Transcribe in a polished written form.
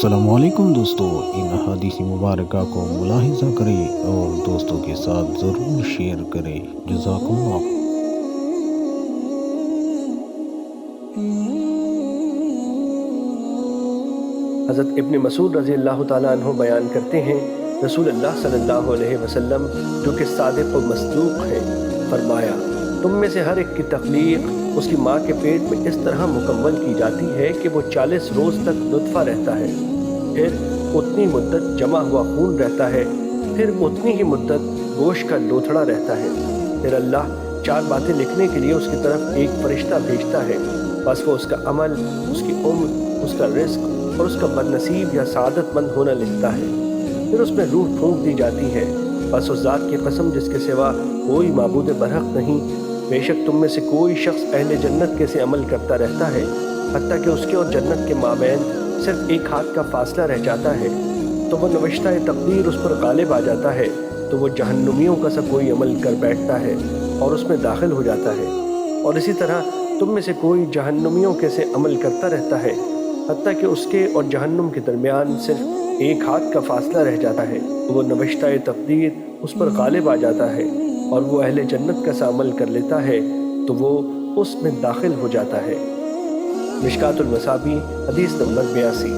السلام علیکم دوستو، ان احادیث مبارکہ کو ملاحظہ کریں اور دوستوں کے ساتھ ضرور شیئر کریں۔ جزاکم اللہ۔ حضرت ابن مسعود رضی اللہ تعالیٰ عنہ بیان کرتے ہیں، رسول اللہ صلی اللہ علیہ وسلم جو کہ صادق و مصدوق ہیں، فرمایا تم میں سے ہر ایک کی تخلیق اس کی ماں کے پیٹ میں اس طرح مکمل کی جاتی ہے کہ وہ 40 روز تک نطفہ رہتا ہے، پھر اتنی مدت جمع ہوا خون رہتا ہے، پھر اتنی ہی مدت گوشت کا لوتھڑا رہتا ہے، پھر اللہ 4 باتیں لکھنے کے لیے اس کی طرف ایک فرشتہ بھیجتا ہے، بس وہ اس کا عمل، اس کی عمر، اس کا رزق اور اس کا بد نصیب یا سعادت مند ہونا لکھتا ہے۔ پھر اس میں روح پھونک دی جاتی ہے، بس اس ذات کی قسم جس کے سوا کوئی معبود برحق نہیں، بے شک تم میں سے کوئی شخص اہل جنت کے سے عمل کرتا رہتا ہے، حتیٰ کہ اس کے اور جنت کے مابین صرف ایک ہاتھ کا فاصلہ رہ جاتا ہے، تو وہ نوشتہ تقدیر اس پر غالب آ جاتا ہے، تو وہ جہنمیوں کا سا کوئی عمل کر بیٹھتا ہے اور اس میں داخل ہو جاتا ہے، اور اسی طرح تم میں سے کوئی جہنمیوں کے سے عمل کرتا رہتا ہے، حتیٰ کہ اس کے اور جہنم کے درمیان صرف ایک ہاتھ کا فاصلہ رہ جاتا ہے، تو وہ نوشتہ تقدیر اس پر غالب آ جاتا ہے اور وہ اہل جنت کا سا عمل کر لیتا ہے، تو وہ اس میں داخل ہو جاتا ہے۔ مشکوٰۃ المصابیح، حدیث نمبر 82۔